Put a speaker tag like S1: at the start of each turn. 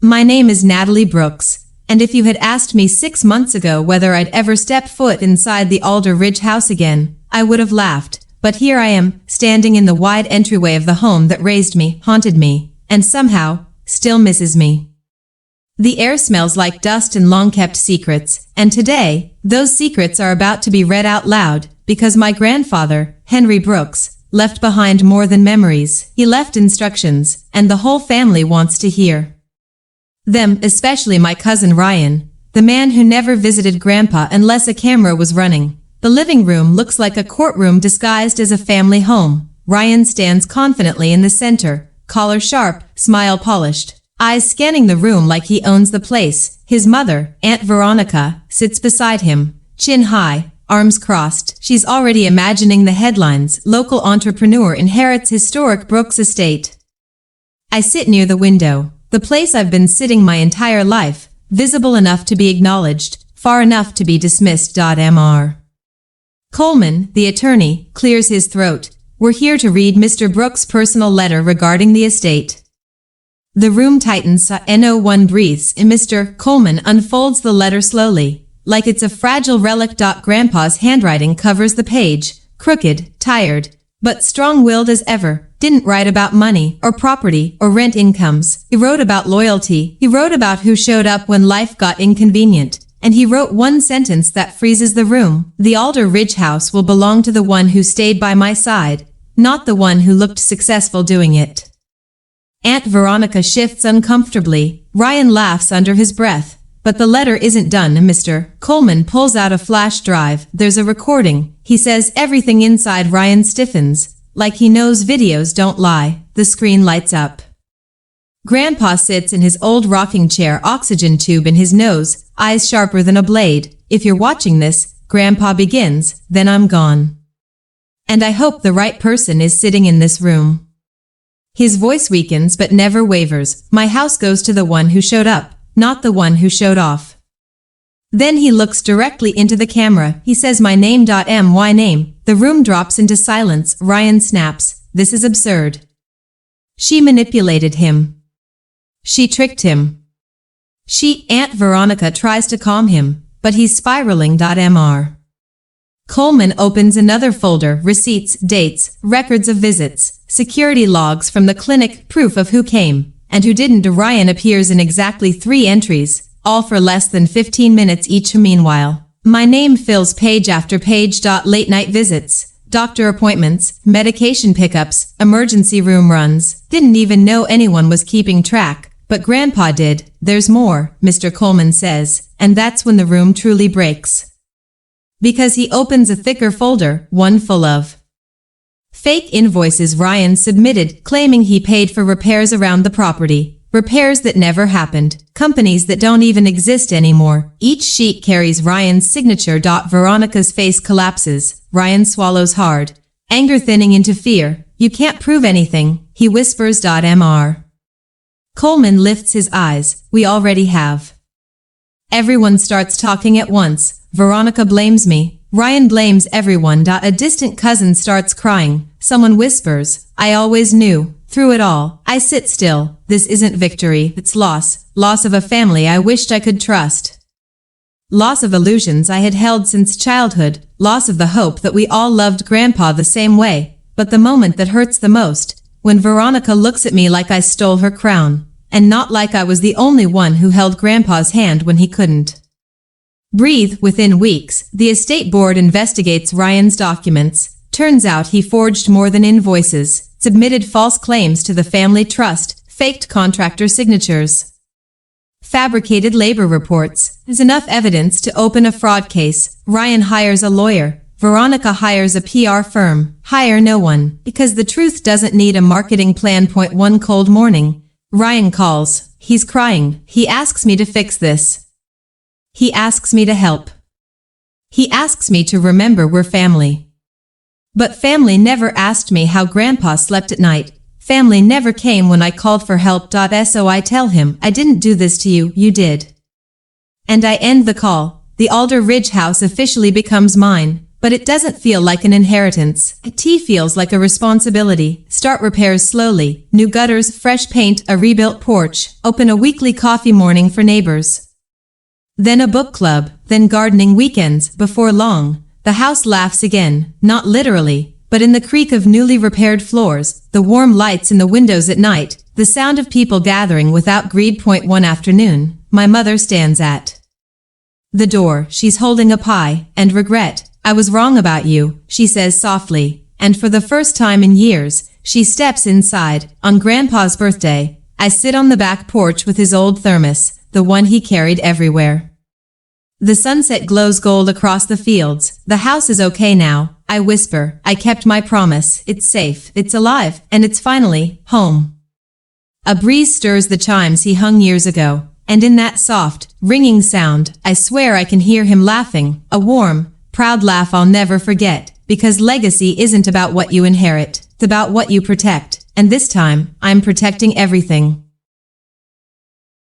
S1: My name is Natalie Brooks, and if you had asked me 6 months ago whether I'd ever step foot inside the Alder Ridge house again, I would have laughed. But here I am, standing in the wide entryway of the home that raised me, haunted me, and somehow, still misses me. The air smells like dust and long-kept secrets, and today, those secrets are about to be read out loud, because my grandfather, Henry Brooks, left behind more than memories. He left instructions, and the whole family wants to hear them, especially my cousin Ryan, the man who never visited Grandpa unless a camera was running. The living room looks like a courtroom disguised as a family home. Ryan stands confidently in the center, collar sharp, smile polished, eyes scanning the room like he owns the place. His mother, Aunt Veronica, sits beside him, chin high, arms crossed. She's already imagining the headlines: local entrepreneur inherits historic Brooks estate. I sit near the window, the place I've been sitting my entire life, visible enough to be acknowledged, far enough to be dismissed. Mr. Coleman, the attorney, clears his throat. We're here to read Mr. Brooks' personal letter regarding the estate. The room tightens. No one breathes, and Mr. Coleman unfolds the letter slowly, like it's a fragile relic. Grandpa's handwriting covers the page, crooked, tired, but strong-willed as ever. Didn't write about money, or property, or rent incomes. He wrote about loyalty. He wrote about who showed up when life got inconvenient. And he wrote one sentence that freezes the room. The Alder Ridge house will belong to the one who stayed by my side, not the one who looked successful doing it. Aunt Veronica shifts uncomfortably. Ryan laughs under his breath. But the letter isn't done. Mr. Coleman pulls out a flash drive. There's a recording. He says everything inside. Ryan stiffens, like he knows videos don't lie. The screen lights up. Grandpa sits in his old rocking chair, oxygen tube in his nose, eyes sharper than a blade. If you're watching this, Grandpa begins, then I'm gone. And I hope the right person is sitting in this room. His voice weakens but never wavers. My house goes to the one who showed up, not the one who showed off. Then he looks directly into the camera. He says my name. My name. The room drops into silence. Ryan snaps. This is absurd. She manipulated him. She tricked him. Aunt Veronica tries to calm him, but he's spiraling. Mr. Coleman opens another folder, receipts, dates, records of visits, security logs from the clinic, proof of who came and who didn't. Ryan appears in exactly 3 entries, all for less than 15 minutes each. Meanwhile, my name fills page after page. Late night visits, doctor appointments, medication pickups, emergency room runs. Didn't even know anyone was keeping track. But Grandpa did. There's more, Mr. Coleman says, and that's when the room truly breaks. Because he opens a thicker folder, one full of fake invoices Ryan submitted, claiming he paid for repairs around the property. Repairs that never happened. Companies that don't even exist anymore. Each sheet carries Ryan's signature. Veronica's face collapses. Ryan swallows hard, anger thinning into fear. You can't prove anything, he whispers. Mr. Coleman lifts his eyes. We already have. Everyone starts talking at once. Veronica blames me. Ryan blames everyone. A distant cousin starts crying. Someone whispers, I always knew. Through it all, I sit still. This isn't victory, it's loss. Loss of a family I wished I could trust. Loss of illusions I had held since childhood. Loss of the hope that we all loved Grandpa the same way. But the moment that hurts the most, when Veronica looks at me like I stole her crown. And not like I was the only one who held Grandpa's hand when he couldn't breathe. Within weeks, the estate board investigates Ryan's documents. Turns out he forged more than invoices, submitted false claims to the family trust, faked contractor signatures, fabricated labor reports. There's enough evidence to open a fraud case. Ryan hires a lawyer. Veronica hires a PR firm. Hire no one, because the truth doesn't need a marketing plan. One cold morning, Ryan calls. He's crying. He asks me to fix this. He asks me to help. He asks me to remember we're family. But family never asked me how Grandpa slept at night. Family never came when I called for help. So I tell him, I didn't do this to you, you did. And I end the call. The Alder Ridge house officially becomes mine. but it doesn't feel like an inheritance. Tea feels like a responsibility. Start repairs slowly. New gutters, fresh paint, a rebuilt porch. Open a weekly coffee morning for neighbors. Then a book club, then gardening weekends. Before long, the house laughs again, not literally, but in the creak of newly repaired floors, the warm lights in the windows at night, the sound of people gathering without greed. One afternoon, my mother stands at the door. She's holding a pie, and regret. I was wrong about you, she says softly, and for the first time in years, she steps inside. On Grandpa's birthday, I sit on the back porch with his old thermos, the one he carried everywhere. The sunset glows gold across the fields. The house is okay now, I whisper. I kept my promise. It's safe, it's alive, and it's finally home. A breeze stirs the chimes he hung years ago, and in that soft, ringing sound, I swear I can hear him laughing, a warm, proud laugh I'll never forget, because legacy isn't about what you inherit, it's about what you protect, and this time, I'm protecting everything.